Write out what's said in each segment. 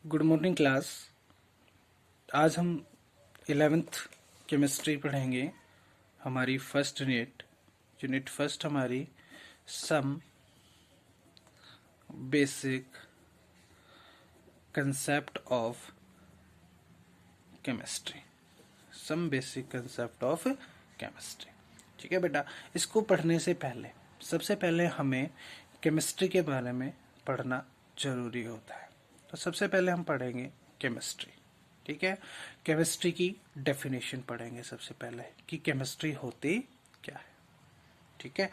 Good morning class. आज हम 11th chemistry पढ़ेंगे। हमारी फर्स्ट यूनिट फर्स्ट हमारी some basic concept of chemistry. Some basic concept of chemistry. ठीक है बेटा, इसको पढ़ने से पहले सबसे पहले हमें केमिस्ट्री के बारे में पढ़ना जरूरी होता है। तो सबसे पहले हम पढ़ेंगे केमिस्ट्री। ठीक है, केमिस्ट्री की डेफिनेशन पढ़ेंगे सबसे पहले कि केमिस्ट्री होती क्या है। ठीक है,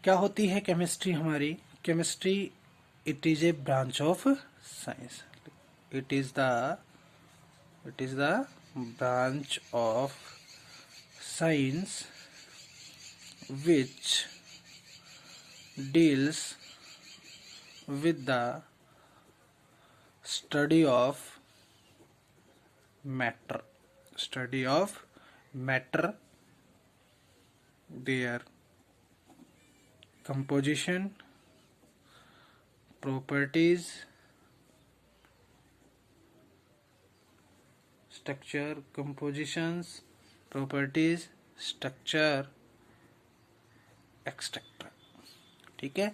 क्या होती है केमिस्ट्री हमारी? Chemistry it is a branch of science. It is the branch of science which deals with the study of matter, their composition, properties, structure, compositions, properties, structure, extractor. ठीक है,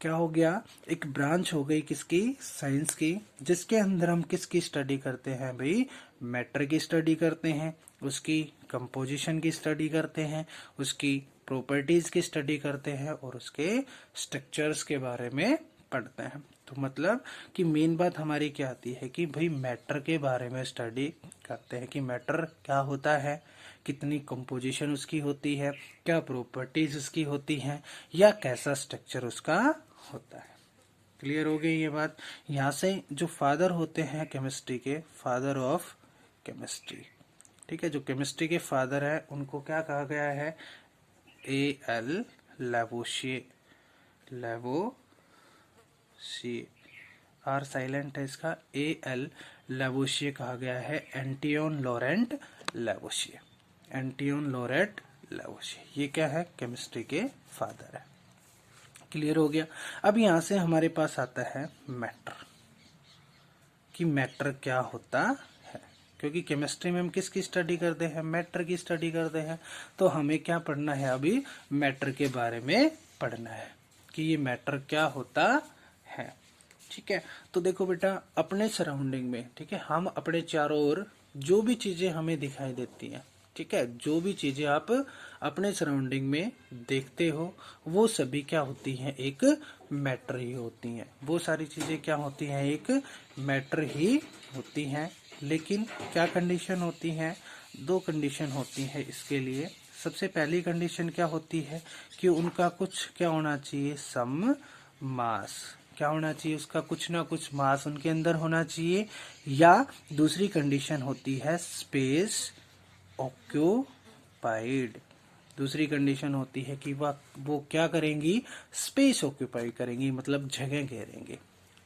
क्या हो गया? एक ब्रांच हो गई किसकी? साइंस की, जिसके अंदर हम किसकी स्टडी करते हैं भाई? मैटर की स्टडी करते हैं, उसकी कंपोजिशन की स्टडी करते हैं, उसकी प्रॉपर्टीज की स्टडी करते हैं और उसके स्ट्रक्चर्स के बारे में पढ़ते हैं। तो मतलब कि मेन बात हमारी क्या आती है कि भाई मैटर के बारे में स्टडी करते हैं कि मैटर क्या होता है, कितनी कंपोजिशन उसकी होती है, क्या प्रॉपर्टीज उसकी होती हैं, या कैसा स्ट्रक्चर उसका होता है। क्लियर हो गई ये बात? यहाँ से जो फादर होते हैं केमिस्ट्री के, फादर ऑफ केमिस्ट्री, ठीक है, जो केमिस्ट्री के फादर है उनको क्या कहा गया है? A.L. लैवोशिए। आर साइलेंट है इसका। A.L. लैवोशिए कहा गया है। एंटियोन लॉरेंट लैवोशिए। ये क्या है? केमिस्ट्री के फादर है। क्लियर हो गया? अब यहां से हमारे पास आता है मैटर, कि मैटर क्या होता है। क्योंकि केमिस्ट्री में हम किसकी स्टडी करते हैं? मैटर की स्टडी करते हैं। तो हमें क्या पढ़ना है? अभी मैटर के बारे में पढ़ना है कि ये मैटर क्या होता है। ठीक है, तो देखो बेटा, अपने सराउंडिंग में, ठीक है, हम अपने चारों ओर जो भी चीजें हमें दिखाई देती हैं, ठीक है, जो भी चीजें आप अपने सराउंडिंग में देखते हो वो सभी क्या होती हैं? एक मैटर ही होती हैं। वो सारी चीजें क्या होती हैं? एक मैटर ही होती हैं। लेकिन क्या कंडीशन होती हैं? दो कंडीशन होती है इसके लिए। सबसे पहली कंडीशन क्या होती है कि उनका कुछ क्या होना चाहिए? सम मास। क्या होना चाहिए? उसका कुछ ना कुछ मास उनके अंदर होना चाहिए। या दूसरी कंडीशन होती है स्पेस ऑक्यूपाइड। दूसरी कंडीशन होती है कि वो क्या करेंगी? स्पेस ऑक्यूपाई करेंगी, मतलब जगह घेरेंगे।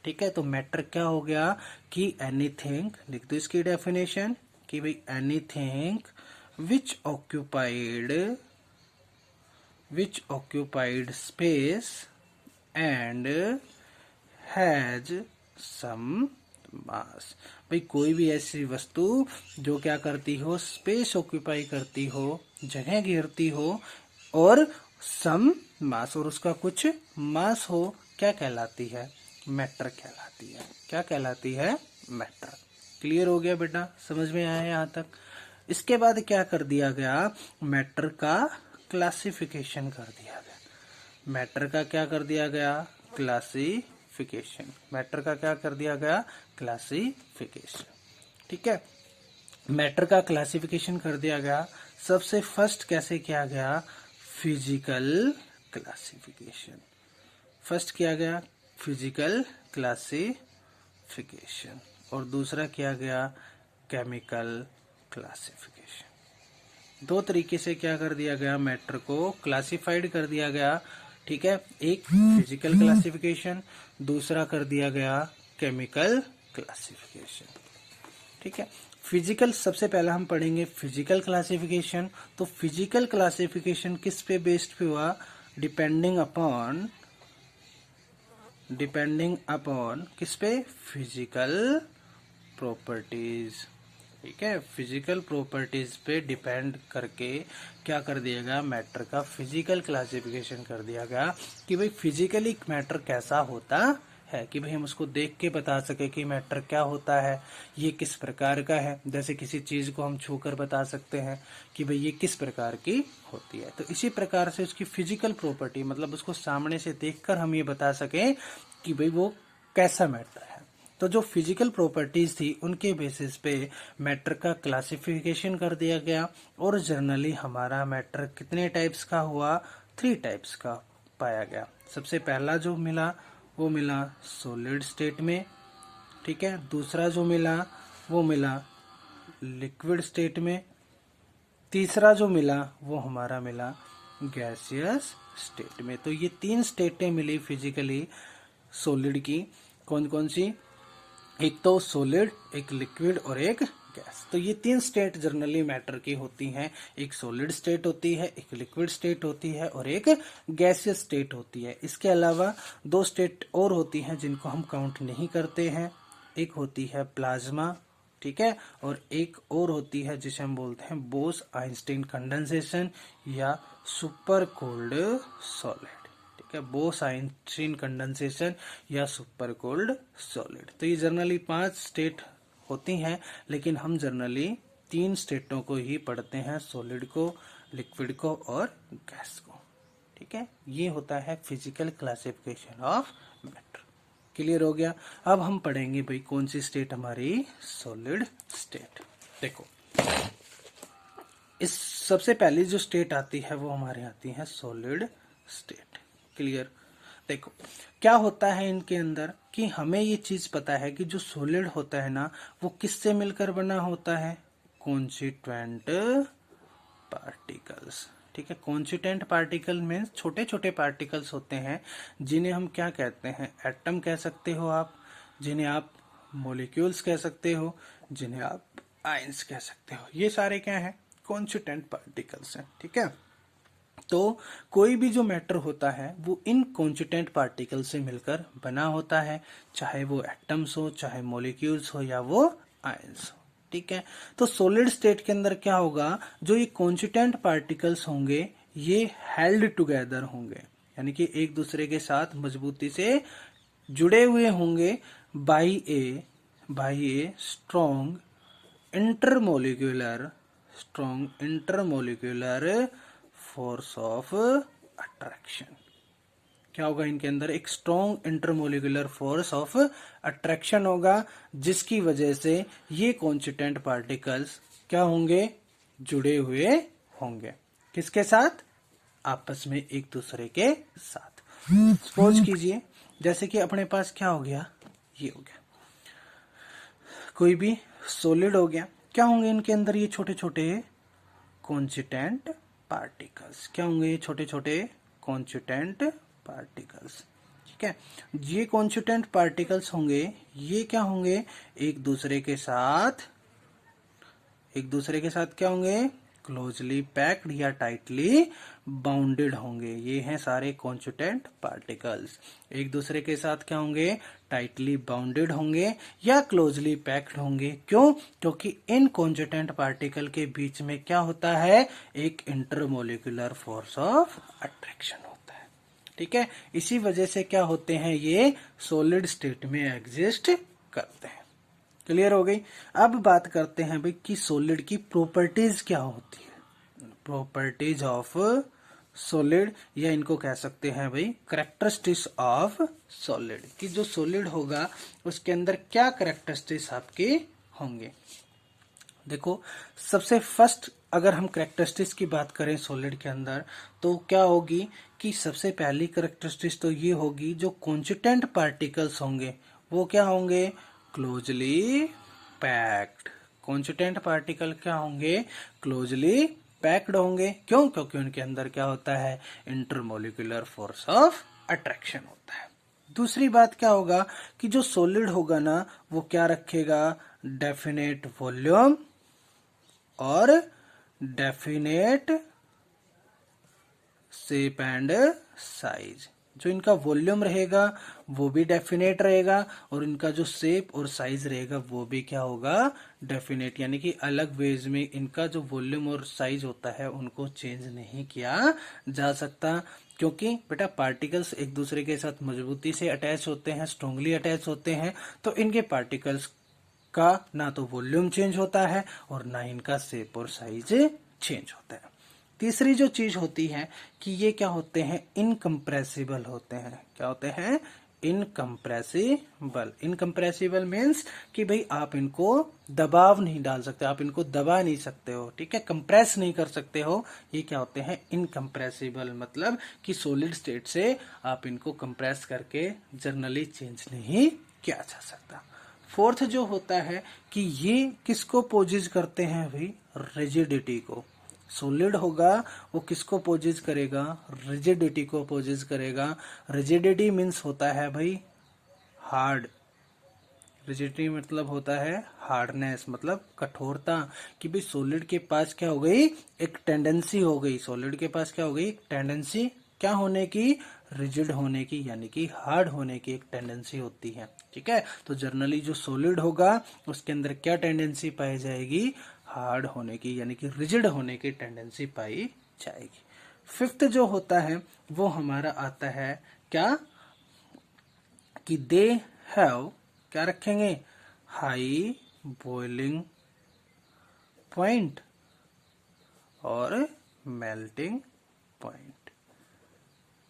ठीक है, तो मैटर क्या हो गया कि एनीथिंग, लिख दो इसकी डेफिनेशन कि भाई anything which occupied space and has some mass. भाई कोई भी ऐसी वस्तु जो क्या करती हो? स्पेस ऑक्यूपाई करती हो, जगह घेरती हो और सम मास, और उसका कुछ मास हो, क्या कहलाती है? मैटर कहलाती है। क्या कहलाती है? मैटर। क्लियर हो गया बेटा? समझ में आया यहाँ तक? इसके बाद क्या कर दिया गया? मैटर का क्लासिफिकेशन कर दिया गया। मैटर का क्या कर दिया गया? क्लासिफिकेशन। मैटर का क्या कर दिया गया? क्लासिफिकेशन। ठीक है, मैटर का क्लासिफिकेशन कर दिया गया। सबसे फर्स्ट कैसे किया गया? Physical classification. फर्स्ट किया गया फिजिकल क्लासिफिकेशन और दूसरा किया गया केमिकल क्लासिफिकेशन। दो तरीके से क्या कर दिया गया? मैटर को क्लासिफाइड कर दिया गया। ठीक है, एक फिजिकल क्लासिफिकेशन, दूसरा कर दिया गया केमिकल क्लासिफिकेशन। ठीक है, फिजिकल सबसे पहला हम पढ़ेंगे फिजिकल क्लासिफिकेशन। तो फिजिकल क्लासिफिकेशन किस पे बेस्ड पे हुआ? डिपेंडिंग अपॉन किस पे? फिजिकल प्रॉपर्टीज, ठीक है, फिजिकल प्रॉपर्टीज पे डिपेंड करके क्या कर दिया गया, मैटर का फिजिकल क्लासिफिकेशन कर दिया गया कि भाई फिजिकली मैटर कैसा होता है, कि भाई हम उसको देख के बता सके कि मैटर क्या होता है, ये किस प्रकार का है। जैसे किसी चीज को हम छूकर बता सकते हैं कि भाई ये किस प्रकार की होती है। तो इसी प्रकार से उसकी फिजिकल प्रॉपर्टी, मतलब उसको सामने से देखकर हम ये बता सके कि भाई वो कैसा मैटर है। तो जो फिजिकल प्रॉपर्टीज थी उनके बेसिस पे मैटर का क्लासिफिकेशन कर दिया गया, और जनरली हमारा मैटर कितने टाइप्स का हुआ, 3 टाइप्स का पाया गया। सबसे पहला जो मिला वो मिला सॉलिड स्टेट में, ठीक है। दूसरा जो मिला वो मिला लिक्विड स्टेट में। तीसरा जो मिला वो हमारा मिला गैसियस स्टेट में। तो ये 3 स्टेटें मिली फिजिकली सॉलिड की। कौन कौन सी, एक तो सॉलिड, एक लिक्विड और एक गैस। तो ये 3 स्टेट जनरली मैटर की होती हैं। एक सॉलिड स्टेट होती है, एक लिक्विड स्टेट होती है और एक गैसियस स्टेट होती है। इसके अलावा 2 स्टेट और होती हैं जिनको हम काउंट नहीं करते हैं। एक होती है प्लाज्मा, ठीक है, और एक और होती है जिसे हम बोलते हैं बोस आइंस्टीन कंडेंसेशन या सुपर कोल्ड सॉलिड, ठीक है, बोस आइंस्टीन कंडेंसेशन या सुपर कोल्ड सॉलिड। तो ये जनरली 5 स्टेट होती हैं, लेकिन हम जनरली 3 स्टेटों को ही पढ़ते हैं, सॉलिड को, लिक्विड को और गैस को, ठीक है। ये होता है physical classification of matter. Clear हो गया। अब हम पढ़ेंगे भाई कौन सी स्टेट हमारी, सॉलिड स्टेट। देखो, इस सबसे पहली जो स्टेट आती है वो हमारे आती है सॉलिड स्टेट। क्लियर। देखो क्या होता है इनके अंदर कि हमें ये चीज पता है कि जो सॉलिड होता है ना वो किससे मिलकर बना होता है, कॉन्स्टिट्यूएंट पार्टिकल्स, ठीक है। कॉन्स्टिट्यूएंट पार्टिकल मीन्स छोटे छोटे पार्टिकल्स होते हैं जिन्हें हम क्या कहते हैं, एटम कह सकते हो आप, जिन्हें आप मॉलिक्यूल्स कह सकते हो, जिन्हें आप आयंस कह सकते हो। ये सारे क्या हैं, कॉन्स्टिट्यूएंट पार्टिकल्स हैं, ठीक है। तो कोई भी जो मैटर होता है वो इन कॉन्स्टिट्यूएंट पार्टिकल से मिलकर बना होता है, चाहे वो एटम्स हो, चाहे मॉलिक्यूल्स हो या वो आयंस हो, ठीक है। तो सॉलिड स्टेट के अंदर क्या होगा, जो ये कॉन्स्टिट्यूएंट पार्टिकल्स होंगे ये हेल्ड टुगेदर होंगे, यानी कि एक दूसरे के साथ मजबूती से जुड़े हुए होंगे by a strong intermolecular force of attraction. क्या होगा इनके अंदर, एक strong intermolecular force of attraction होगा, जिसकी वजह से ये कॉन्स्टिट्यूएंट पार्टिकल्स क्या होंगे, जुड़े हुए होंगे। किसके साथ, आपस में एक दूसरे के साथ। सपोज कीजिए जैसे कि अपने पास क्या हो गया, ये हो गया कोई भी सॉलिड हो गया, क्या होंगे इनके अंदर, ये छोटे छोटे कॉन्स्टिट्यूएंट पार्टिकल्स। क्या होंगे ये छोटे छोटे कॉन्स्टिट्यूएंट पार्टिकल्स, ठीक है। ये कॉन्स्टिट्यूएंट पार्टिकल्स होंगे, ये क्या होंगे, एक दूसरे के साथ क्या होंगे, क्लोजली पैक्ड या टाइटली बाउंडेड होंगे। ये हैं सारे कॉन्स्टिट्यूएंट पार्टिकल्स, एक दूसरे के साथ क्या होंगे, टाइटली बाउंडेड होंगे या क्लोजली पैक्ड होंगे। क्यों, क्योंकि इन कॉन्स्टिट्यूएंट पार्टिकल के बीच में क्या होता है, एक इंटरमोलिकुलर फोर्स ऑफ अट्रैक्शन होता है, ठीक है। इसी वजह से क्या होते हैं, ये सॉलिड स्टेट में एग्जिस्ट करते हैं। क्लियर हो गई। अब बात करते हैं भाई कि सॉलिड की प्रॉपर्टीज क्या होती है, प्रॉपर्टीज ऑफ सॉलिड, या इनको कह सकते हैं भाई कैरेक्टरिस्टिक्स ऑफ सॉलिड, कि जो सॉलिड होगा उसके अंदर क्या कैरेक्टरिस्टिक्स आपके होंगे। देखो सबसे फर्स्ट अगर हम कैरेक्टरिस्टिक्स की बात करें सॉलिड के अंदर, तो क्या होगी कि सबसे पहली कैरेक्टरिस्टिक्स तो ये होगी, जो कॉन्स्टिट्यूएंट पार्टिकल्स होंगे वो क्या होंगे, क्लोजली पैक्ड। कॉन्स्टिट्यूएंट पार्टिकल क्या होंगे, क्लोजली पैक्ड होंगे। क्यों, क्योंकि उनके अंदर क्या होता है, इंटरमोलिकुलर फोर्स ऑफ अट्रैक्शन होता है। दूसरी बात क्या होगा कि जो सॉलिड होगा ना वो क्या रखेगा, डेफिनेट वॉल्यूम और डेफिनेट शेप एंड साइज, जो इनका वॉल्यूम रहेगा वो भी डेफिनेट रहेगा, और इनका जो शेप और साइज रहेगा वो भी क्या होगा, डेफिनेट। यानी कि अलग वेज में इनका जो वॉल्यूम और साइज होता है उनको चेंज नहीं किया जा सकता, क्योंकि बेटा पार्टिकल्स एक दूसरे के साथ मजबूती से अटैच होते हैं, स्ट्रांगली अटैच होते हैं, तो इनके पार्टिकल्स का ना तो वॉल्यूम चेंज होता है और ना इनका शेप और साइज चेंज होता है। तीसरी जो चीज होती है कि ये क्या होते हैं, इनकम्प्रेसिबल होते हैं। क्या होते हैं, इनकम्प्रेसिबल। इनकम्प्रेसिबल मीन्स कि भाई आप इनको दबाव नहीं डाल सकते, आप इनको दबा नहीं सकते हो, ठीक है, कंप्रेस नहीं कर सकते हो। ये क्या होते हैं, इनकम्प्रेसिबल, मतलब कि सॉलिड स्टेट से आप इनको कंप्रेस करके जर्नली चेंज नहीं किया जा सकता। फोर्थ जो होता है कि ये किसको पोजिज करते हैं भाई, रिजिडिटी को। सॉलिड होगा वो किसको पोजिज करेगा, रिजिडिटी को पोजिज करेगा। रिजिडिटी मीन्स होता है भाई हार्ड, रिजिडिटी मतलब होता है हार्डनेस, मतलब कठोरता, कि भाई सॉलिड के पास क्या हो गई, एक टेंडेंसी हो गई, सॉलिड के पास क्या हो गई, टेंडेंसी क्या होने की, रिजिड होने की, यानी कि हार्ड होने की एक टेंडेंसी होती है, ठीक है। तो जनरली जो सॉलिड होगा उसके अंदर क्या टेंडेंसी पाई जाएगी, हार्ड होने की, यानी कि रिजिड होने की टेंडेंसी पाई जाएगी। फिफ्थ जो होता है वो हमारा आता है क्या, कि दे हैव, क्या रखेंगे, हाई बॉइलिंग पॉइंट और मेल्टिंग पॉइंट,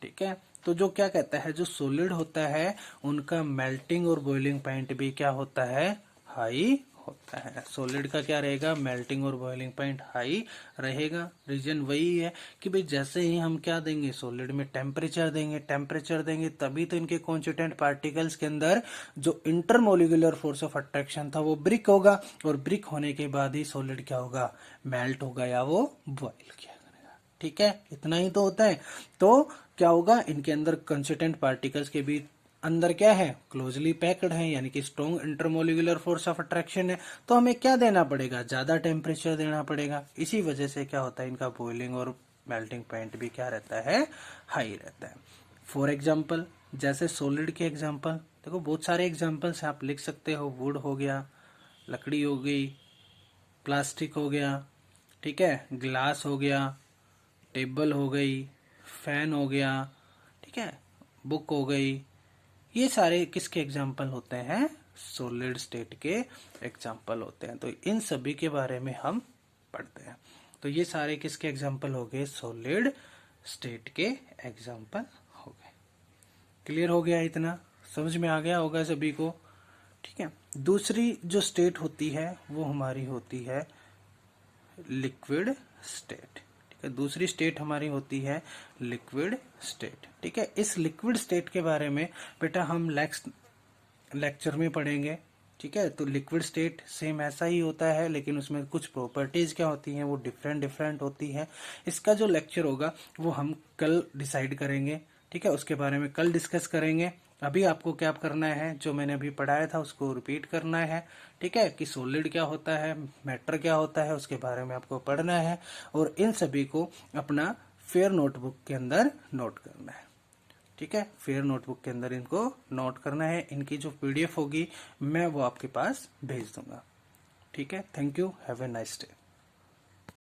ठीक है। तो जो क्या कहता है, जो सॉलिड होता है उनका मेल्टिंग और बॉइलिंग पॉइंट भी क्या होता है, हाई होता है। सॉलिड का क्या रहेगा, मेल्टिंग और बॉइलिंग पॉइंट हाई रहेगा। रीजन वही है कि भाई जैसे ही हम क्या देंगे, सॉलिड में टेम्परेचर देंगे, टेम्परेचर देंगे तभी तो इनके कॉन्स्टिट्यूएंट पार्टिकल्स के अंदर जो इंटरमोलिकुलर फोर्स ऑफ अट्रैक्शन था वो ब्रिक होगा, और ब्रिक होने के बाद ही सॉलिड क्या होगा, मेल्ट होगा या वो बॉइल किया करेगा, ठीक है। इतना ही तो होता है। तो क्या होगा, इनके अंदर कंस्टिट्यूएंट पार्टिकल्स के बीच अंदर क्या है, क्लोजली पैक्ड है, यानी कि strong intermolecular force of attraction है। तो हमें क्या देना पड़ेगा, ज्यादा टेम्परेचर देना पड़ेगा। इसी वजह से क्या होता है, इनका बॉइलिंग और मेल्टिंग पॉइंट भी क्या रहता है, हाई रहता है। फॉर एग्जाम्पल, जैसे सॉलिड के एग्जाम्पल देखो, बहुत सारे एग्जाम्पल्स आप लिख सकते हो। वुड हो गया, लकड़ी हो गई, प्लास्टिक हो गया, ठीक है, ग्लास हो गया, टेबल हो गई, फैन हो गया, ठीक है, बुक हो गई। ये सारे किसके एग्जाम्पल होते हैं, सॉलिड स्टेट के एग्जाम्पल होते हैं। तो इन सभी के बारे में हम पढ़ते हैं। तो ये सारे किसके एग्जाम्पल हो गए, सॉलिड स्टेट के एग्जाम्पल हो गए। क्लियर हो गया, इतना समझ में आ गया होगा सभी को, ठीक है। दूसरी जो स्टेट होती है वो हमारी होती है लिक्विड स्टेट, ठीक है। दूसरी स्टेट हमारी होती है लिक्विड स्टेट, ठीक है। इस लिक्विड स्टेट के बारे में बेटा हम लेक्चर में पढ़ेंगे, ठीक है। तो लिक्विड स्टेट सेम ऐसा ही होता है, लेकिन उसमें कुछ प्रॉपर्टीज क्या होती हैं वो डिफरेंट डिफरेंट होती है। इसका जो लेक्चर होगा वो हम कल डिसाइड करेंगे, ठीक है, उसके बारे में कल डिस्कस करेंगे। अभी आपको क्या करना है, जो मैंने अभी पढ़ाया था उसको रिपीट करना है, ठीक है, कि सॉलिड क्या होता है, मैटर क्या होता है, उसके बारे में आपको पढ़ना है, और इन सभी को अपना फेयर नोटबुक के अंदर नोट करना है, ठीक है। फेयर नोटबुक के अंदर इनको नोट करना है। इनकी जो पीडीएफ होगी मैं वो आपके पास भेज दूंगा, ठीक है। Thank you, have a nice day.